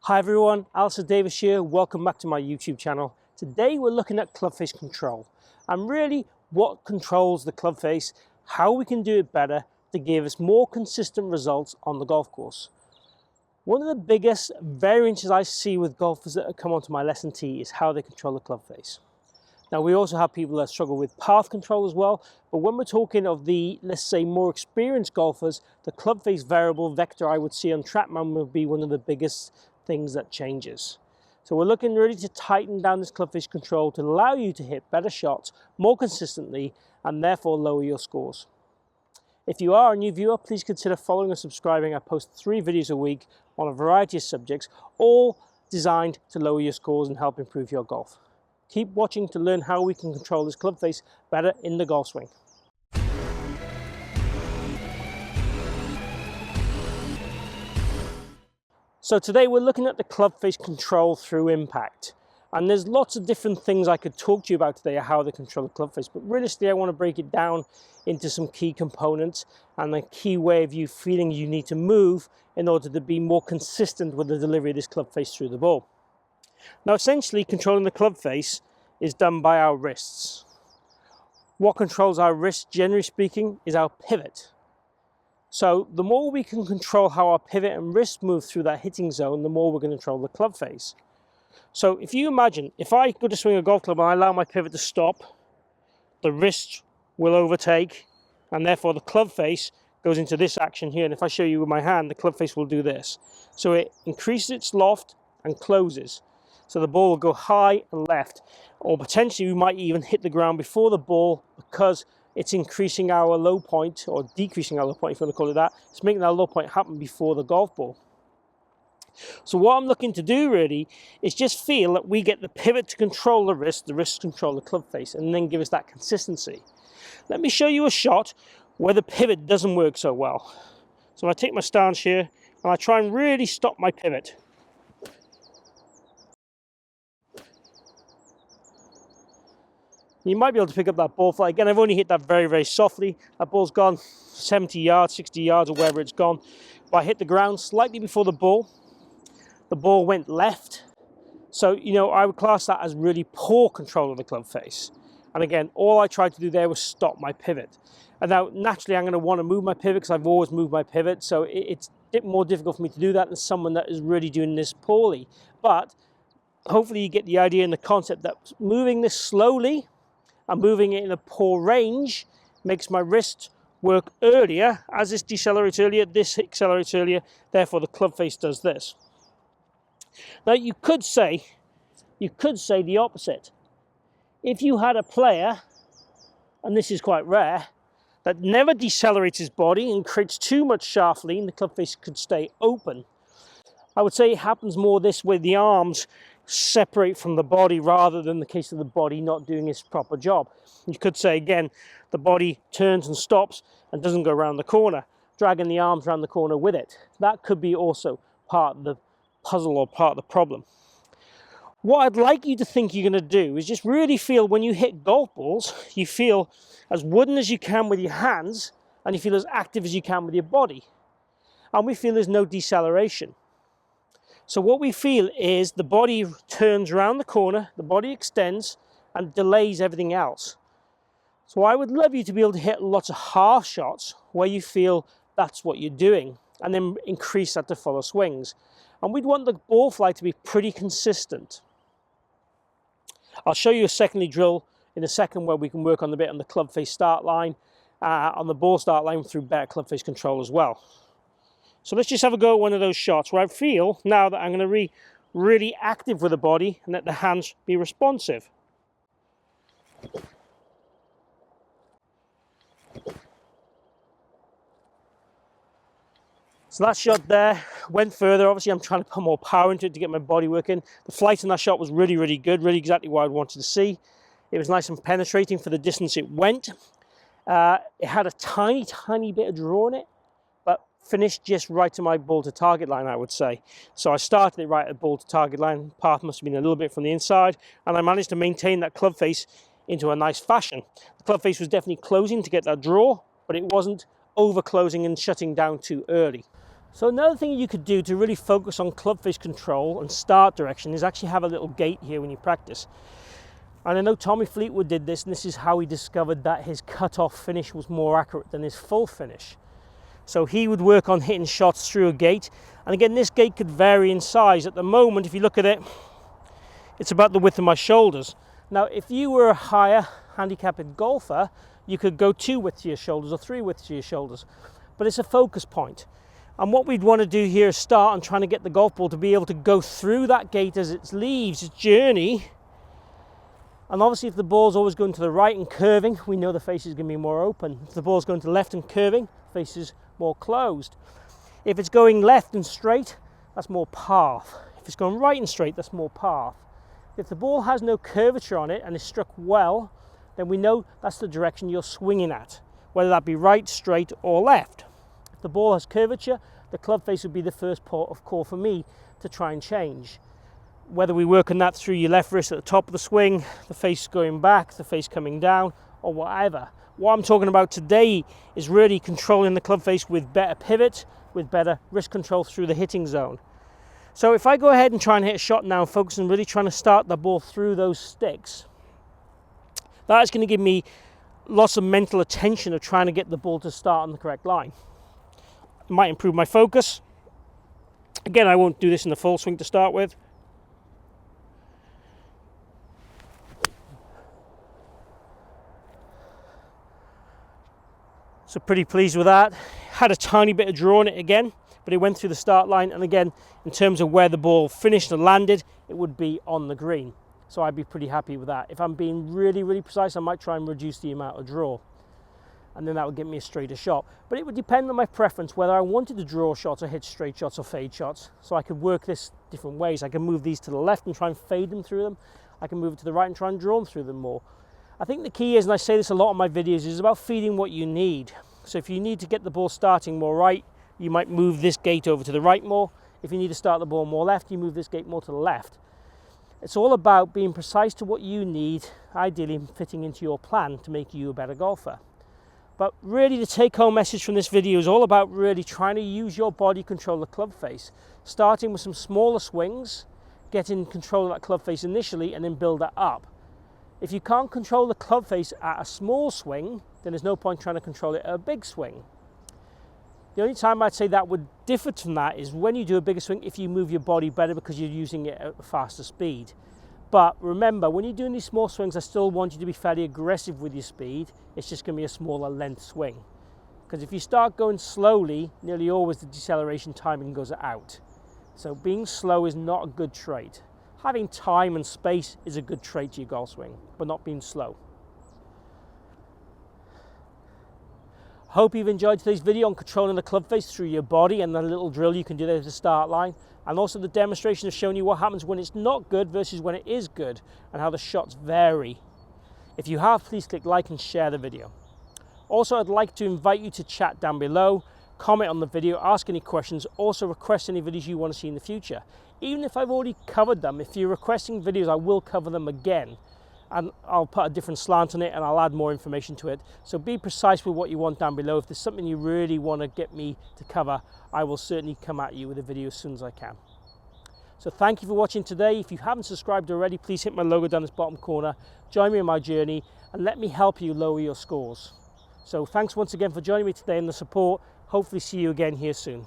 Hi everyone, Alistair Davies here. Welcome back to my YouTube channel. Today we're looking at club face control and really what controls the club face, how we can do it better to give us more consistent results on the golf course. One of the biggest variances I see with golfers that come onto my lesson tee is how they control the club face. Now we also have people that struggle with path control as well, but when we're talking of the, let's say, more experienced golfers, the club face variable vector I would see on TrackMan would be one of the biggest things that changes. So we're looking really to tighten down this club face control to allow you to hit better shots more consistently and therefore lower your scores. If you are a new viewer, please consider following and subscribing. I post 3 videos a week on a variety of subjects, all designed to lower your scores and help improve your golf. Keep watching to learn how we can control this club face better in the golf swing. So today we're looking at the club face control through impact. And there's lots of different things I could talk to you about today, how they control the club face. But realistically, I want to break it down into some key components and the key way of you feeling you need to move in order to be more consistent with the delivery of this club face through the ball. Now, essentially, controlling the club face is done by our wrists. What controls our wrists, generally speaking, is our pivot. So the more we can control how our pivot and wrist move through that hitting zone, the more we're going to control the club face. So if you imagine, if I go to swing a golf club and I allow my pivot to stop, the wrist will overtake, and therefore the club face goes into this action here. And if I show you with my hand, the club face will do this. So it increases its loft and closes. So the ball will go high and left, or potentially we might even hit the ground before the ball because it's increasing our low point, or decreasing our low point if you want to call it that. It's making our low point happen before the golf ball. So what I'm looking to do really is just feel that we get the pivot to control the wrist control the club face, and then give us that consistency. Let me show you a shot where the pivot doesn't work so well. So I take my stance here and I try and really stop my pivot. You might be able to pick up that ball flight. Again, I've only hit that very, very softly. That ball's gone 70 yards, 60 yards, or wherever it's gone. But I hit the ground slightly before the ball. The ball went left. So, I would class that as really poor control of the club face. And again, all I tried to do there was stop my pivot. And now, naturally, I'm going to want to move my pivot because I've always moved my pivot. So it's a bit more difficult for me to do that than someone that is really doing this poorly. But hopefully you get the idea and the concept that moving this slowly and moving it in a poor range makes my wrist work earlier. As this decelerates earlier, this accelerates earlier, therefore the club face does this. Now you could say the opposite. If you had a player, and this is quite rare, that never decelerates his body and creates too much shaft lean, the club face could stay open. I would say it happens more this way, the arms separate from the body rather than the case of the body not doing its proper job. You could say again, the body turns and stops and doesn't go around the corner, dragging the arms around the corner with it. That could be also part of the puzzle or part of the problem. What I'd like you to think you're going to do is just really feel when you hit golf balls, you feel as wooden as you can with your hands and you feel as active as you can with your body. And we feel there's no deceleration. So what we feel is the body turns around the corner, the body extends and delays everything else. So I would love you to be able to hit lots of half shots where you feel that's what you're doing and then increase that to follow swings. And we'd want the ball flight to be pretty consistent. I'll show you a secondary drill in a second where we can work on the bit on the club face start line, on the ball start line through better club face control as well. So let's just have a go at one of those shots where I feel now that I'm going to be really active with the body and let the hands be responsive. So that shot there went further. Obviously, I'm trying to put more power into it to get my body working. The flight on that shot was really, really good, really exactly what I wanted to see. It was nice and penetrating for the distance it went. It had a tiny, tiny bit of draw in it, but finished just right to my ball to target line, I would say. So I started it right at ball to target line. Path must have been a little bit from the inside, and I managed to maintain that club face into a nice fashion. The club face was definitely closing to get that draw, but it wasn't over closing and shutting down too early. So another thing you could do to really focus on club face control and start direction is actually have a little gate here when you practice. And I know Tommy Fleetwood did this, and this is how he discovered that his cut-off finish was more accurate than his full finish. So he would work on hitting shots through a gate. And again, this gate could vary in size. At the moment, if you look at it, it's about the width of my shoulders. Now, if you were a higher handicapped golfer, you could go 2 widths to your shoulders or 3 widths to your shoulders. But it's a focus point. And what we'd want to do here is start on trying to get the golf ball to be able to go through that gate as it leaves its journey. And obviously, if the ball's always going to the right and curving, we know the face is going to be more open. If the ball's going to the left and curving, the face is more closed. If it's going left and straight, that's more path. If it's going right and straight, that's more path. If the ball has no curvature on it and is struck well, then we know that's the direction you're swinging at, whether that be right, straight, or left. If the ball has curvature, the club face would be the first port of call for me to try and change. Whether we work on that through your left wrist at the top of the swing, the face going back, the face coming down, or whatever. What I'm talking about today is really controlling the club face with better pivot, with better wrist control through the hitting zone. So if I go ahead and try and hit a shot now, focus on really trying to start the ball through those sticks, that is going to give me lots of mental attention of trying to get the ball to start on the correct line. It might improve my focus. Again, I won't do this in the full swing to start with. So pretty pleased with that. Had a tiny bit of draw on it again, but it went through the start line. And again, in terms of where the ball finished and landed, it would be on the green. So I'd be pretty happy with that. If I'm being really, really precise, I might try and reduce the amount of draw. And then that would give me a straighter shot. But it would depend on my preference, whether I wanted to draw shots or hit straight shots or fade shots. So I could work this different ways. I can move these to the left and try and fade them through them. I can move it to the right and try and draw them through them more. I think the key is, and I say this a lot on my videos, is about feeding what you need. So if you need to get the ball starting more right, you might move this gate over to the right more. If you need to start the ball more left, you move this gate more to the left. It's all about being precise to what you need, ideally fitting into your plan to make you a better golfer. But really the take-home message from this video is all about really trying to use your body control the club face, starting with some smaller swings, getting control of that club face initially, and then build that up. If you can't control the club face at a small swing, then there's no point trying to control it at a big swing. The only time I'd say that would differ from that is when you do a bigger swing, if you move your body better because you're using it at a faster speed. But remember, when you're doing these small swings, I still want you to be fairly aggressive with your speed. It's just going to be a smaller length swing. Because if you start going slowly, nearly always the deceleration timing goes out. So being slow is not a good trait. Having time and space is a good trait to your golf swing, but not being slow. Hope you've enjoyed today's video on controlling the club face through your body and the little drill you can do there at the start line, and also the demonstration of showing you what happens when it's not good versus when it is good and how the shots vary. If you have, please click like and share the video. Also, I'd like to invite you to chat down below, comment on the video, ask any questions, also request any videos you want to see in the future. Even if I've already covered them, if you're requesting videos, I will cover them again. And I'll put a different slant on it and I'll add more information to it. So be precise with what you want down below. If there's something you really want to get me to cover, I will certainly come at you with a video as soon as I can. So thank you for watching today. If you haven't subscribed already, please hit my logo down this bottom corner. Join me on my journey and let me help you lower your scores. So thanks once again for joining me today and the support. Hopefully see you again here soon.